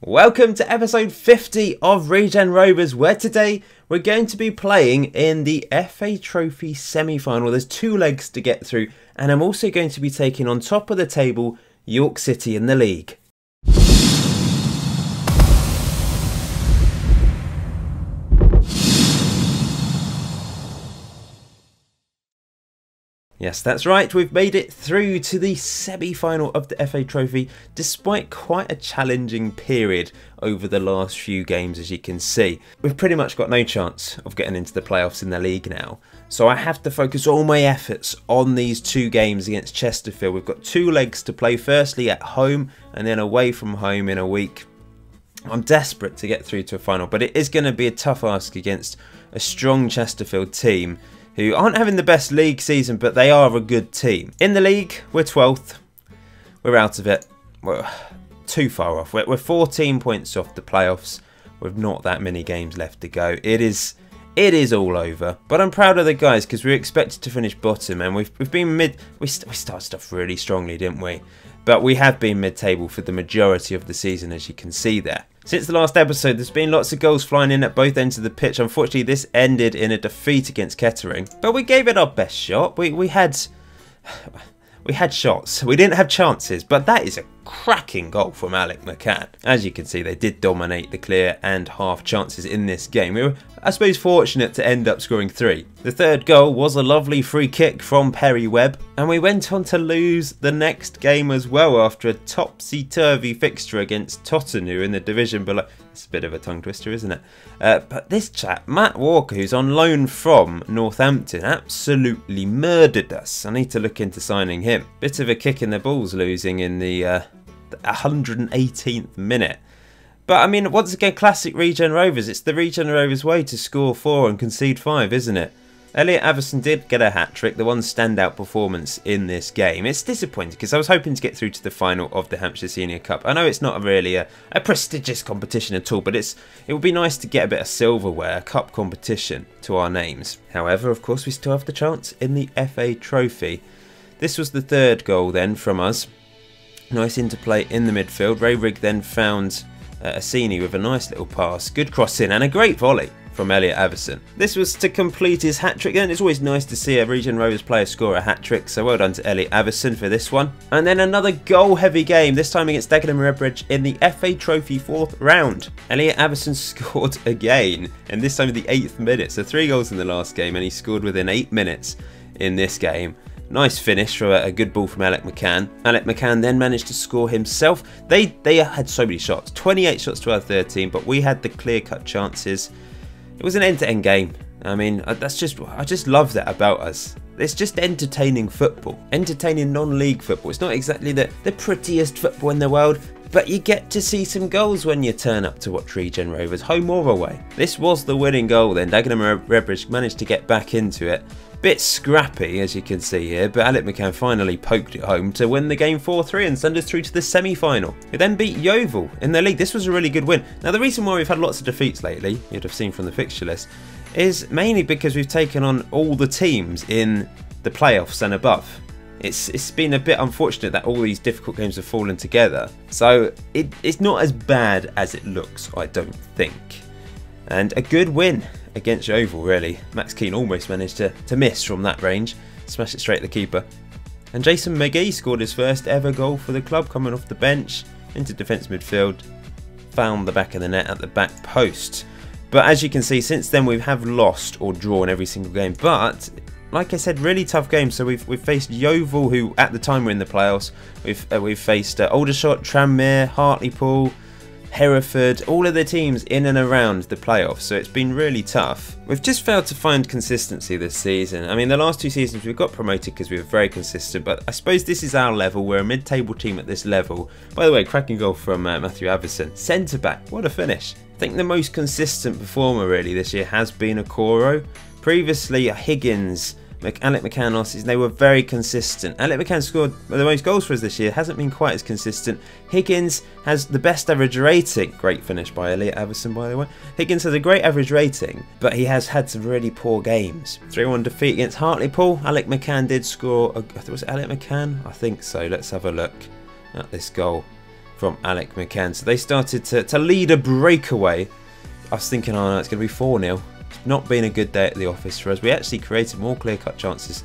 Welcome to episode 50 of Regen Rovers, where today we're going to be playing in the FA Trophy semi-final. There's two legs to get through, and I'm also going to be taking on top of the table York City in the league. Yes, that's right, we've made it through to the semi-final of the FA Trophy despite quite a challenging period over the last few games, as you can see. We've pretty much got no chance of getting into the playoffs in the league now, so I have to focus all my efforts on these two games against Chesterfield. We've got two legs to play, firstly at home and then away from home in a week. I'm desperate to get through to a final, but it is going to be a tough ask against a strong Chesterfield team who aren't having the best league season, but they are a good team. In the league, we're 12th. We're out of it. We're too far off. We're 14 points off the playoffs with not that many games left to go. It is all over. But I'm proud of the guys because we were expected to finish bottom, and we've been mid. We started off really strongly, didn't we? But we have been mid-table for the majority of the season, as you can see there. Since the last episode, there's been lots of goals flying in at both ends of the pitch. Unfortunately, this ended in a defeat against Kettering, but we gave it our best shot. We had shots. We didn't have chances, but that is a cracking goal from Alec McCann. As you can see, they did dominate the clear and half chances in this game. We were, I suppose, fortunate to end up scoring 3. The third goal was a lovely free kick from Perry Webb, and we went on to lose the next game as well after a topsy-turvy fixture against Tottenham in the division below. It's a bit of a tongue twister, isn't it? But this chap, Matt Walker, who's on loan from Northampton, absolutely murdered us. I need to look into signing him. Bit of a kick in the balls losing in the 118th minute. But I mean, once again, classic Regen Rovers. It's the Regen Rovers way to score 4 and concede 5, isn't it? Elliot Averson did get a hat-trick, the one standout performance in this game. It's disappointing because I was hoping to get through to the final of the Hampshire Senior Cup. I know it's not really a prestigious competition at all, but it would be nice to get a bit of silverware, a cup competition to our names. However, of course, we still have the chance in the FA Trophy. This was the third goal then from us. Nice interplay in the midfield. Ray Rigg then found Assini with a nice little pass. Good cross in and a great volley from Elliot Averson. This was to complete his hat-trick, and it's always nice to see a Regen Rovers player score a hat-trick, so well done to Elliot Averson for this one. And then another goal-heavy game, this time against Dagenham Redbridge in the FA Trophy 4th round. Elliot Averson scored again, and this time in the 8th minute, so 3 goals in the last game, and he scored within 8 minutes in this game. Nice finish for a good ball from Alec McCann. Alec McCann then managed to score himself. They had so many shots, 28 shots to our 13, but we had the clear-cut chances. It was an end-to-end game. I mean, I just love that about us. It's just entertaining football, entertaining non-league football. It's not exactly the prettiest football in the world, but you get to see some goals when you turn up to watch Regen Rovers, home or away. This was the winning goal then. Dagenham Redbridge managed to get back into it. Bit scrappy, as you can see here, but Alec McCann finally poked it home to win the game 4-3 and send us through to the semi-final. We then beat Yeovil in the league. This was a really good win. Now, the reason why we've had lots of defeats lately, you'd have seen from the fixture list, is mainly because we've taken on all the teams in the playoffs and above. It's been a bit unfortunate that all these difficult games have fallen together. So it's not as bad as it looks, I don't think. And a good win against Yeovil, really. Max Keane almost managed to miss from that range. Smashed it straight at the keeper. And Jason McGee scored his first ever goal for the club, coming off the bench into defence midfield. Found the back of the net at the back post. But as you can see, since then we have lost or drawn every single game. But like I said, really tough games. So we've faced Yeovil, who at the time were in the playoffs. We've faced Aldershot, Tranmere, Hartlepool, Hereford, all of the teams in and around the playoffs, so it's been really tough. We've just failed to find consistency this season. I mean, the last 2 seasons we got promoted because we were very consistent, but I suppose this is our level. We're a mid-table team at this level. By the way, cracking goal from Matthew Averson. Centre-back, what a finish. I think the most consistent performer really this year has been Okoro. Previously, Higgins, Alec McCann last season, they were very consistent. Alec McCann scored the most goals for us this year, hasn't been quite as consistent. Higgins has the best average rating. Great finish by Elliot Averson, by the way. Higgins has a great average rating, but he has had some really poor games. 3-1 defeat against Hartlepool. Alec McCann did score, was it Alec McCann? I think so. Let's have a look at this goal. from Alec McCann. So they started to lead a breakaway. I was thinking, oh no, it's going to be 4-0. It's not been a good day at the office for us. We actually created more clear-cut chances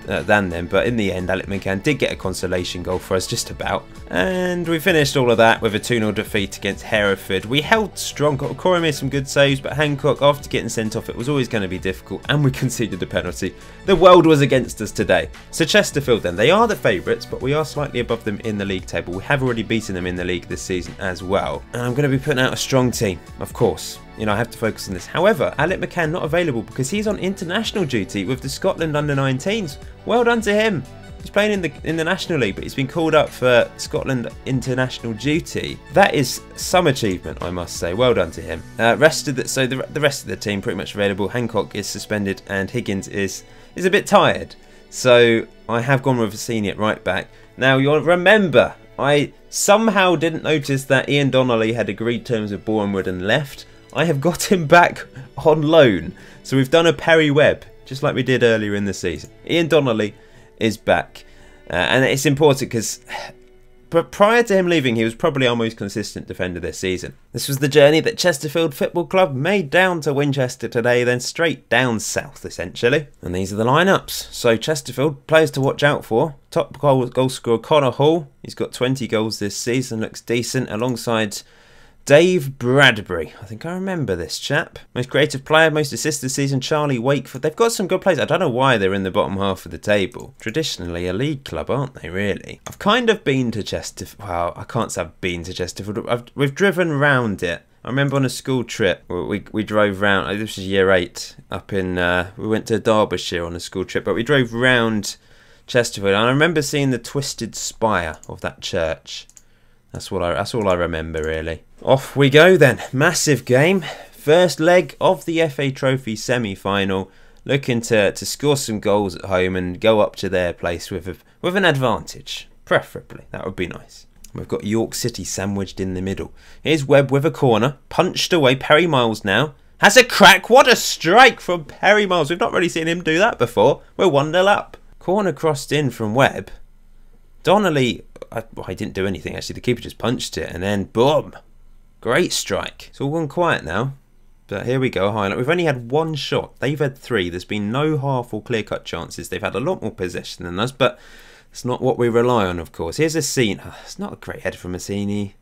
than them, but in the end Alec McCann did get a consolation goal for us, just about, and we finished all of that with a 2-0 defeat against Hereford. We held strong. Corey made some good saves, but Hancock, after getting sent off, it was always going to be difficult, and we conceded a penalty. The world was against us today. So Chesterfield then, they are the favourites, but we are slightly above them in the league table. We have already beaten them in the league this season as well, and I'm going to be putting out a strong team, of course. You know, I have to focus on this. However, Alec McCann not available because he's on international duty with the Scotland under-19s. Well done to him. He's playing in the National League, but he's been called up for Scotland international duty. That is some achievement, I must say. Well done to him. The rest of the team pretty much available. Hancock is suspended, and Higgins is a bit tired. So I have gone with a senior right back. Now you'll remember, I somehow didn't notice that Ian Donnelly had agreed terms with Bournemouth and left. I have got him back on loan. So we've done a Perry Webb, just like we did earlier in the season. Ian Donnelly is back. And it's important because prior to him leaving, he was probably our most consistent defender this season. This was the journey that Chesterfield Football Club made down to Winchester today, then straight down south, essentially. And these are the lineups. So Chesterfield, players to watch out for. Top goal scorer Connor Hall. He's got 20 goals this season, looks decent, alongside Dave Bradbury. I think I remember this chap. Most creative player, most assists this season, Charlie Wakeford. They've got some good players. I don't know why they're in the bottom half of the table. Traditionally a league club, aren't they, really? I've kind of been to Chesterfield. Well, I can't say I've been to Chesterfield. We've driven round it. I remember on a school trip, we drove round, this was year 8, up in, we went to Derbyshire on a school trip, but we drove round Chesterfield, and I remember seeing the twisted spire of that church. That's all I remember, really. Off we go then. Massive game. First leg of the FA Trophy semi-final. Looking to score some goals at home and go up to their place with an advantage. Preferably. That would be nice. We've got York City sandwiched in the middle. Here's Webb with a corner. Punched away. Perry Miles now. Has a crack. What a strike from Perry Miles. We've not really seen him do that before. We're 1-0 up. Corner crossed in from Webb. Donnelly, I didn't do anything actually, the keeper just punched it and then boom, great strike. It's all gone quiet now, but here we go, a highlight. We've only had one shot, they've had 3, there's been no half or clear cut chances. They've had a lot more possession than us, but it's not what we rely on, of course. Here's a scene, it's not a great header from Massini,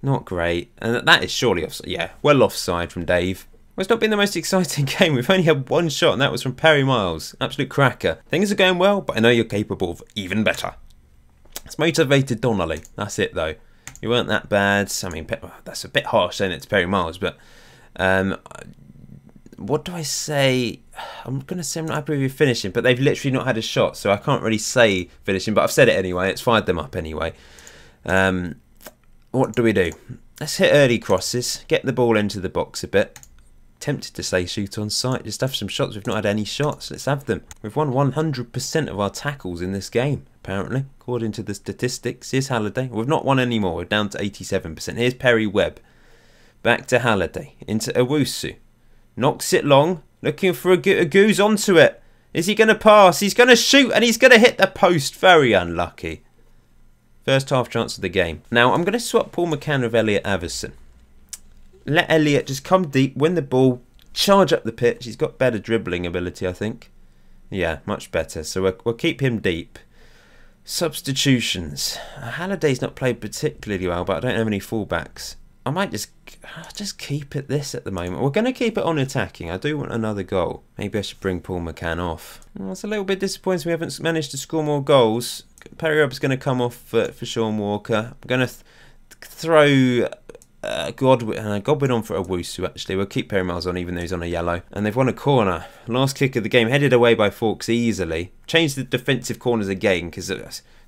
not great, and that is surely offside, yeah, well offside from Dave. Well, it's not been the most exciting game. We've only had one shot and that was from Perry Miles, absolute cracker. Things are going well, but I know you're capable of even better. It's motivated Donnelly. That's it, though. You weren't that bad. I mean, that's a bit harsh saying it to Perry Miles, but what do I say? I'm going to say I'm not happy with your finishing, but they've literally not had a shot, so I can't really say finishing, but I've said it anyway. It's fired them up anyway. What do we do? Let's hit early crosses, get the ball into the box a bit. Tempted to say shoot on sight, just have some shots. We've not had any shots, let's have them. We've won 100% of our tackles in this game, apparently, according to the statistics. Here's Halliday. We've not won any more, we're down to 87%. Here's Perry Webb. Back to Halliday, into Owusu. Knocks it long, looking for a goose onto it. Is he going to pass? He's going to shoot and he's going to hit the post. Very unlucky. First half chance of the game. Now, I'm going to swap Paul McCann with Elliot Averson. Let Elliot just come deep, win the ball, charge up the pitch. He's got better dribbling ability, I think. Yeah, much better. So we'll keep him deep. Substitutions. Halliday's not played particularly well, but I don't have any fullbacks. I might just keep it this at the moment. We're going to keep it on attacking. I do want another goal. Maybe I should bring Paul McCann off. Well, it's a little bit disappointing we haven't managed to score more goals. Perry Webb's going to come off for Sean Walker. I'm going to throw Godwin on for Owusu, actually. We'll keep Perry Miles on even though he's on a yellow. And they've won a corner. Last kick of the game, headed away by Fawkes easily. Changed the defensive corners again because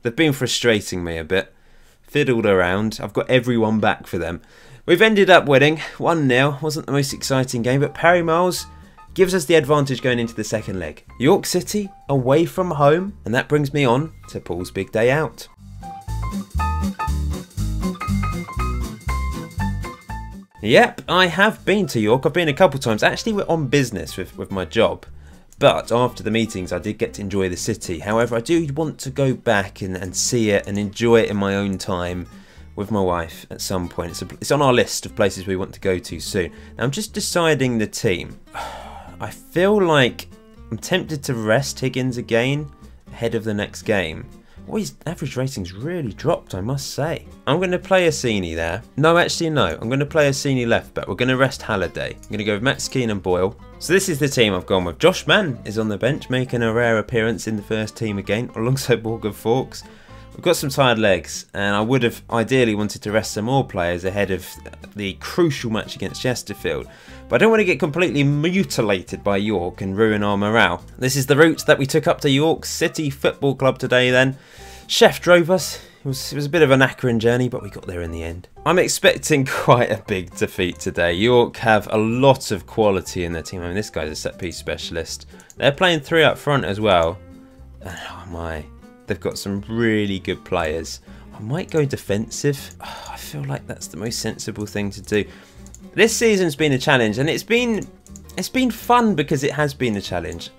they've been frustrating me a bit. Fiddled around. I've got everyone back for them. We've ended up winning 1-0. Wasn't the most exciting game, but Perry Miles gives us the advantage going into the second leg. York City away from home, and that brings me on to Paul's big day out. Yep, I have been to York. I've been a couple times. Actually, we're on business with my job. But after the meetings, I did get to enjoy the city. However, I do want to go back and see it and enjoy it in my own time with my wife at some point. It's on our list of places we want to go to soon. Now I'm just deciding the team. I feel like I'm tempted to rest Higgins again ahead of the next game. Well, his average rating's really dropped, I must say. I'm going to play Assini there. No, actually no. I'm going to play Assini left back. We're going to rest Halliday. I'm going to go with Max Keane and Boyle. So this is the team I've gone with. Josh Mann is on the bench, making a rare appearance in the first team again, alongside Morgan Fawkes. We've got some tired legs, and I would have ideally wanted to rest some more players ahead of the crucial match against Chesterfield. But I don't want to get completely mutilated by York and ruin our morale. This is the route that we took up to York City Football Club today then. Chef drove us. It was a bit of an knackering journey, but we got there in the end. I'm expecting quite a big defeat today. York have a lot of quality in their team. I mean, this guy's a set-piece specialist. They're playing 3 up front as well. And oh my, they've got some really good players. I might go defensive. Oh, I feel like that's the most sensible thing to do. This season's been a challenge, and it's been fun because it has been a challenge.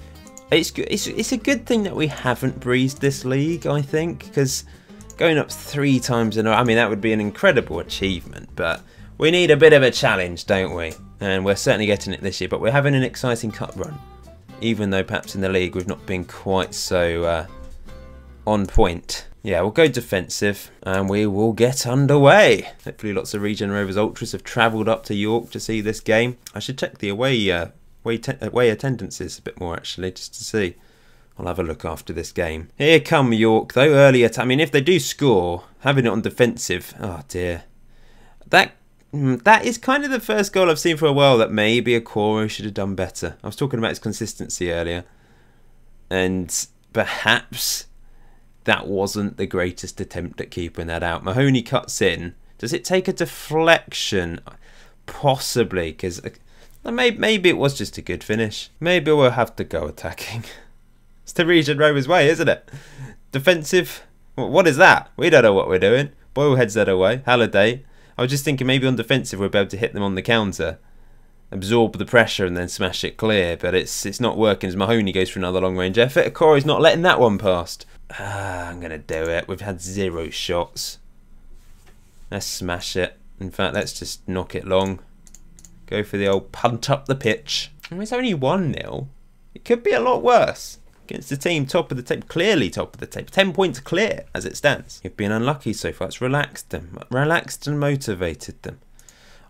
It's a good thing that we haven't breezed this league, I think, because going up 3 times in a row, I mean, that would be an incredible achievement, but we need a bit of a challenge, don't we? And we're certainly getting it this year, but we're having an exciting cup run, even though perhaps in the league we've not been quite so on point. Yeah, we'll go defensive and we will get underway. Hopefully lots of Regen Rovers Ultras have travelled up to York to see this game. I should check the away attendances a bit more actually, just to see. I'll have a look after this game. Here come York though, early I mean, if they do score, having it on defensive, oh dear. That is kind of the first goal I've seen for a while that maybe Okoro should have done better. I was talking about his consistency earlier, and perhaps that wasn't the greatest attempt at keeping that out. Mahoney cuts in. Does it take a deflection? Possibly, because maybe it was just a good finish. Maybe we'll have to go attacking. It's the Regen Rovers way, isn't it? Defensive. What is that? We don't know what we're doing. Boyle heads that away. Halliday. I was just thinking maybe on defensive we'll be able to hit them on the counter, absorb the pressure and then smash it clear, but it's not working as Mahoney goes for another long range effort. Okoro's not letting that one past. I'm going to do it. We've had 0 shots. Let's smash it. In fact, let's just knock it long. Go for the old punt up the pitch. It's only 1-0. It could be a lot worse. Against the team top of the table, clearly top of the table. 10 points clear as it stands. You've been unlucky so far. It's relaxed them. Relaxed and motivated them.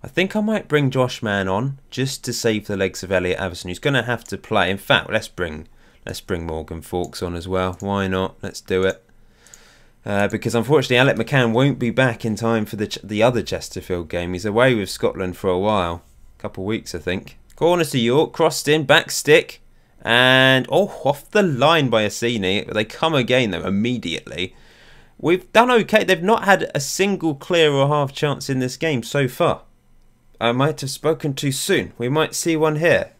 I think I might bring Josh Mann on just to save the legs of Elliot Avison, who's going to have to play. In fact, let's bring Morgan Fawkes on as well. Why not? Let's do it. Because unfortunately, Alec McCann won't be back in time for the other Chesterfield game. He's away with Scotland for a while. A couple of weeks, I think. Corner to York. Crossed in. Back stick. And, oh, off the line by Assini. They come again, though, immediately. We've done okay. They've not had a single clear or half chance in this game so far. I might have spoken too soon. We might see one here.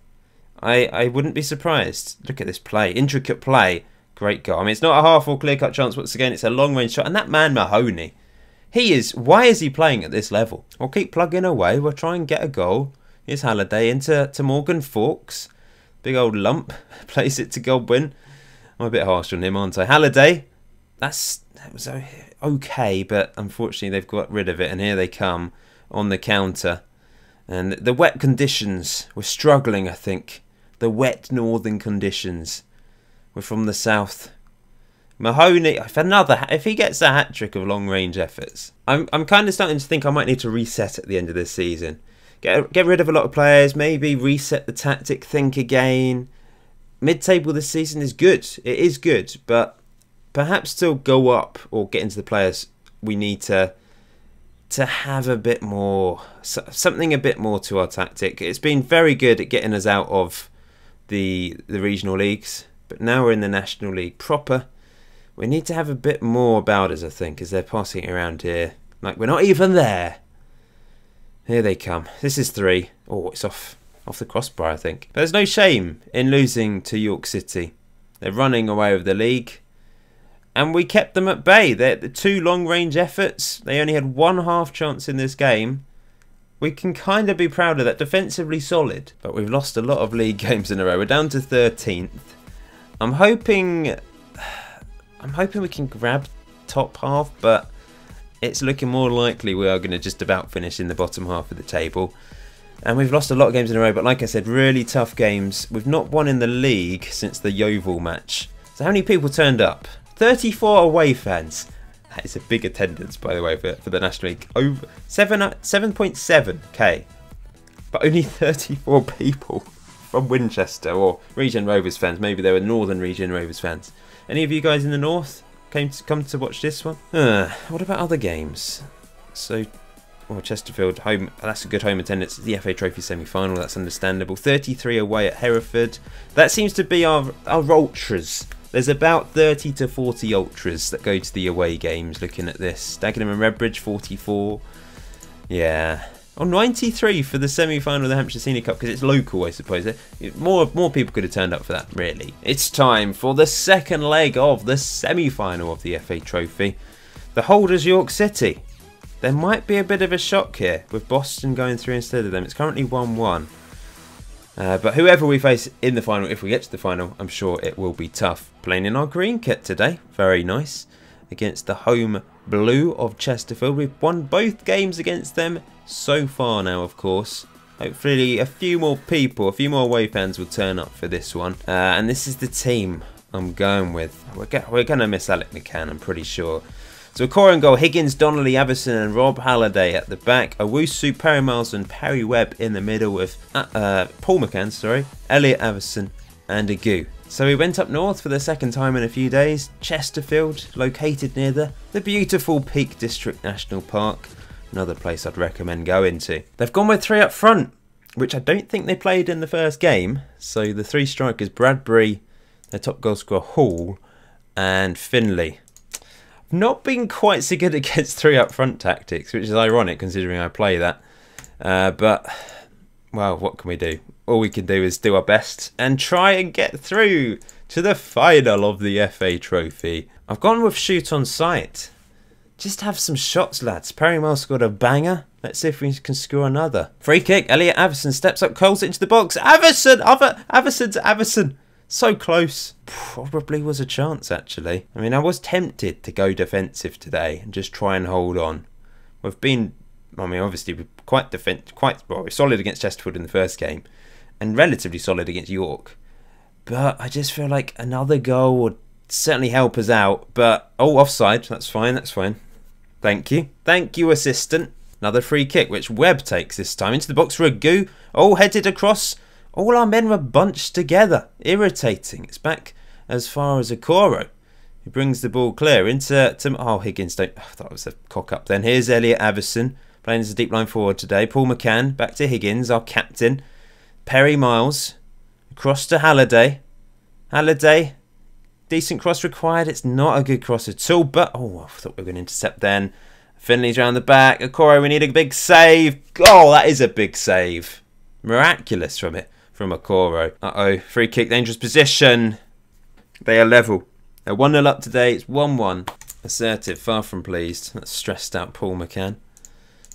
I wouldn't be surprised. Look at this play. Intricate play. Great goal. I mean, it's not a half or clear-cut chance once again. It's a long-range shot. And that man, Mahoney, why is he playing at this level? We'll keep plugging away. We'll try and get a goal. Here's Halliday into Morgan Fawkes. Big old lump. Plays it to Godwin. I'm a bit harsh on him, aren't I? Halliday. That was okay, but unfortunately they've got rid of it. And here they come on the counter. And the wet conditions, we're struggling, I think. The wet northern conditions. We're from the south. Mahoney, if he gets a hat-trick of long-range efforts, I'm kind of starting to think I might need to reset at the end of this season. Get rid of a lot of players, maybe reset the tactic, think again. Mid-table this season is good. It is good, but perhaps still go up or get into the players we need to have a bit more, something a bit more to our tactic. It's been very good at getting us out of the regional leagues, but now we're in the National League proper. We need to have a bit more about us, I think, as they're passing it around here. Like we're not even there. Here they come. This is 3. Oh, it's off the crossbar, I think. But there's no shame in losing to York City. They're running away with the league. And we kept them at bay. They're the 2 long-range efforts. They only had 1 half chance in this game. We can kind of be proud of that. Defensively solid. But we've lost a lot of league games in a row. We're down to 13th. I'm hoping we can grab top half, but it's looking more likely we are going to just about finish in the bottom half of the table. And we've lost a lot of games in a row, but like I said, really tough games. We've not won in the league since the Yeovil match. So how many people turned up? 34 away fans. That is a big attendance, by the way, for the National League. Over 7.7k. But only 34 people from Winchester, or Regen Rovers fans. Maybe they were Northern Regen Rovers fans. Any of you guys in the north come to watch this one? What about other games? So, Chesterfield home. That's a good home attendance. The FA Trophy semi-final. That's understandable. 33 away at Hereford. That seems to be our ultras. There's about 30 to 40 ultras that go to the away games. Looking at this, Dagenham and Redbridge 44. Yeah. Oh, 93 for the semi-final of the Hampshire Senior Cup, because it's local, I suppose. More people could have turned up for that, really. It's time for the second leg of the semi-final of the FA Trophy. The holders, York City. There might be a bit of a shock here, with Boston going through instead of them. It's currently 1-1. But whoever we face in the final, if we get to the final, I'm sure it will be tough. Playing in our green kit today. Very nice. Against the home blue of Chesterfield. We've won both games against them so far now, of course. Hopefully a few more people, a few more away fans will turn up for this one. And this is the team I'm going with. We're going to miss Alec McCann, I'm pretty sure. So core and goal, Higgins, Donnelly, Averson and Rob Halliday at the back. Owusu, Perry Miles and Perry Webb in the middle with Paul McCann, sorry, Elliot Averson and Agu. So we went up north for the second time in a few days. Chesterfield, located near the beautiful Peak District National Park. Another place I'd recommend going to. They've gone with 3 up front, which I don't think they played in the first game. So the 3 strikers, Bradbury, their top goal scorer Hall and Finley. I've not been quite so good against 3 up front tactics, which is ironic considering I play that. But, well, what can we do? All we can do is do our best and try and get through to the final of the FA Trophy. I've gone with shoot on sight. Just have some shots, lads. Perry Miles scored a banger. Let's see if we can score another. Free kick. Elliot Averson steps up, curls it into the box. Averson! Averson to Averson. So close. Probably was a chance, actually. I mean, I was tempted to go defensive today and just try and hold on. We've been, I mean, obviously we're we're solid against Chesterfield in the first game and relatively solid against York. But I just feel like another goal would certainly help us out. But, oh, offside. That's fine, that's fine. Thank you. Thank you, assistant. Another free kick, which Webb takes this time. Into the box for Agu. Oh, headed across. All our men were bunched together. Irritating. It's back as far as Okoro. He brings the ball clear into... oh, Higgins. I thought it was a cock-up then. Here's Elliot Averson. Playing as a deep line forward today. Paul McCann. Back to Higgins, our captain. Perry Miles. Across to Halliday. Halliday. Decent cross required. It's not a good cross at all. But, oh, I thought we were going to intercept then. Finley's round the back. Okoro, we need a big save. Oh, that is a big save. Miraculous from Okoro. Uh-oh. Free kick, dangerous position. They are level. They're 1-0 up today. It's 1-1. Assertive, far from pleased. That's stressed out Paul McCann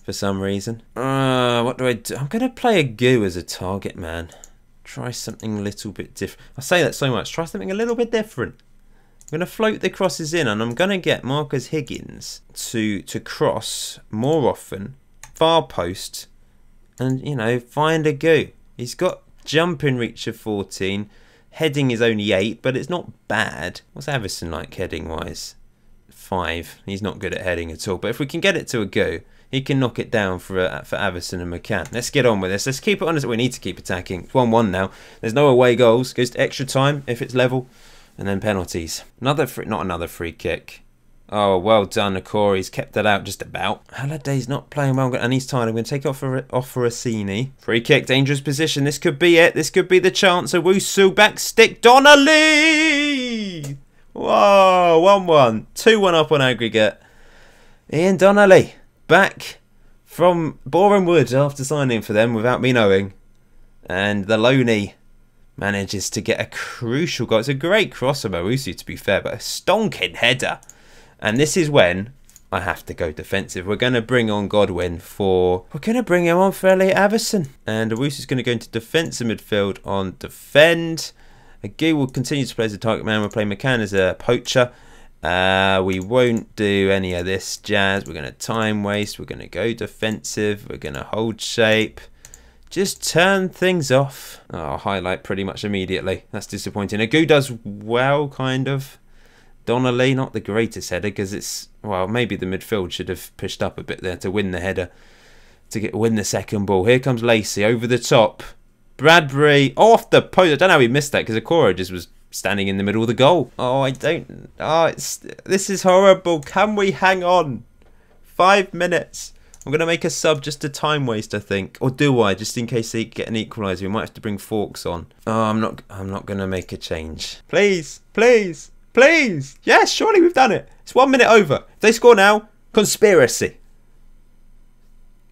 for some reason. What do I do? I'm going to play Agu as a target man. Try something a little bit different. I say that so much. Try something a little bit different. I'm going to float the crosses in, and I'm going to get Marcus Higgins to cross more often, far post, and, you know, find Agu. He's got jumping reach of 14, heading is only 8, but it's not bad. What's Averson like heading-wise? 5. He's not good at heading at all, but if we can get it to Agu, he can knock it down for Averson and McCann. Let's get on with this. Let's keep it honest. We need to keep attacking. It's 1-1 now. There's no away goals. Goes to extra time if it's level. And then penalties. Not another free kick. Oh, well done, Okoro. He's kept that out just about. Halliday's not playing well, and he's tired. I'm going to take it off for Rossini. Free kick, dangerous position. This could be it. This could be the chance. Owusu back stick. Donnelly! Whoa, 1-1. 2-1 up on aggregate. Ian Donnelly back from Boreham Wood after signing for them without me knowing. And the loanee manages to get a crucial goal. It's a great cross from Owusu, to be fair, but a stonking header. And this is when I have to go defensive. We're going to bring on Godwin for... We're going to bring him on for Elliot Averson. And Owusu's going to go into defensive midfield on defend. Agu will continue to play as a target man. We'll play McCann as a poacher. We won't do any of this jazz. We're going to time waste. We're going to go defensive. We're going to hold shape. Just turn things off. Oh, highlight pretty much immediately. That's disappointing. Agu does well, kind of. Donnelly, not the greatest header because it's, well, maybe the midfield should have pushed up a bit there to win the header, to win the second ball. Here comes Lacey over the top. Bradbury off the post. I don't know how he missed that because Okora just was standing in the middle of the goal. Oh, I don't. Oh, this is horrible. Can we hang on? 5 minutes. I'm going to make a sub just to time waste, I think. Or do I? Just in case they get an equaliser. We might have to bring Forks on. Oh, I'm not going to make a change. Please. Please. Please. Yes, surely we've done it. It's 1 minute over. If they score now, conspiracy.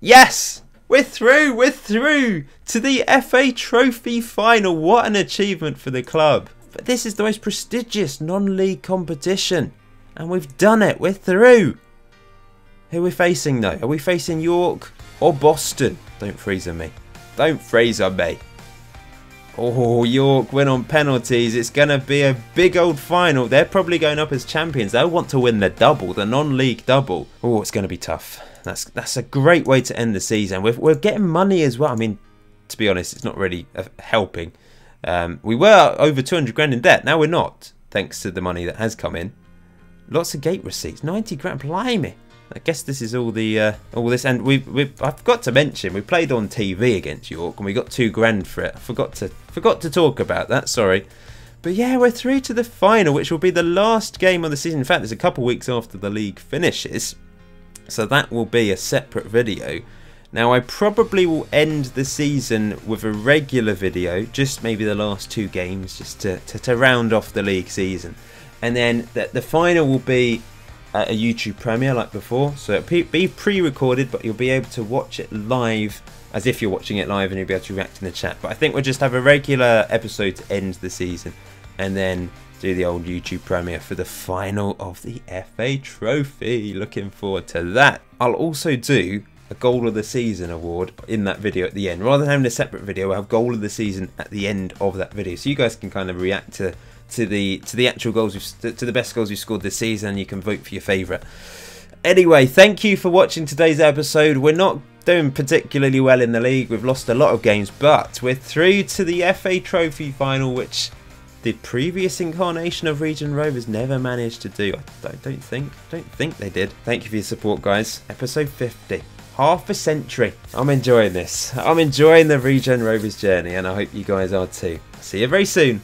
Yes. We're through. We're through to the FA Trophy final. What an achievement for the club. But this is the most prestigious non-league competition. And we've done it. We're through. Who are we facing though? Are we facing York or Boston? Don't freeze on me. Don't freeze on me. Oh, York win on penalties. It's going to be a big old final. They're probably going up as champions. They'll want to win the double, the non-league double. Oh, it's going to be tough. That's a great way to end the season. We're getting money as well. I mean, to be honest, it's not really helping. We were over 200 grand in debt. Now we're not, thanks to the money that has come in. Lots of gate receipts. 90 grand. Blimey. I guess this is all the all this, and I forgot to mention we played on TV against York and we got 2 grand for it. I forgot to talk about that. Sorry, but yeah, we're through to the final, which will be the last game of the season. In fact, it's a couple of weeks after the league finishes, so that will be a separate video. Now, I probably will end the season with a regular video, just maybe the last 2 games, just to round off the league season, and then the final will be a YouTube premiere like before, so it'll be pre-recorded, but you'll be able to watch it live as if you're watching it live, and you'll be able to react in the chat. But I think we'll just have a regular episode to end the season and then do the old YouTube premiere for the final of the FA Trophy. Looking forward to that. I'll also do a goal of the season award in that video at the end. Rather than having a separate video, we'll have goal of the season at the end of that video, so you guys can kind of react to the actual goals, to the best goals we've scored this season, and you can vote for your favourite. Anyway, thank you for watching today's episode. We're not doing particularly well in the league. We've lost a lot of games, but we're through to the FA Trophy final, which the previous incarnation of Regen Rovers never managed to do. I don't think they did. Thank you for your support, guys. Episode 50. Half a century. I'm enjoying this. I'm enjoying the Regen Rovers journey, and I hope you guys are too. See you very soon.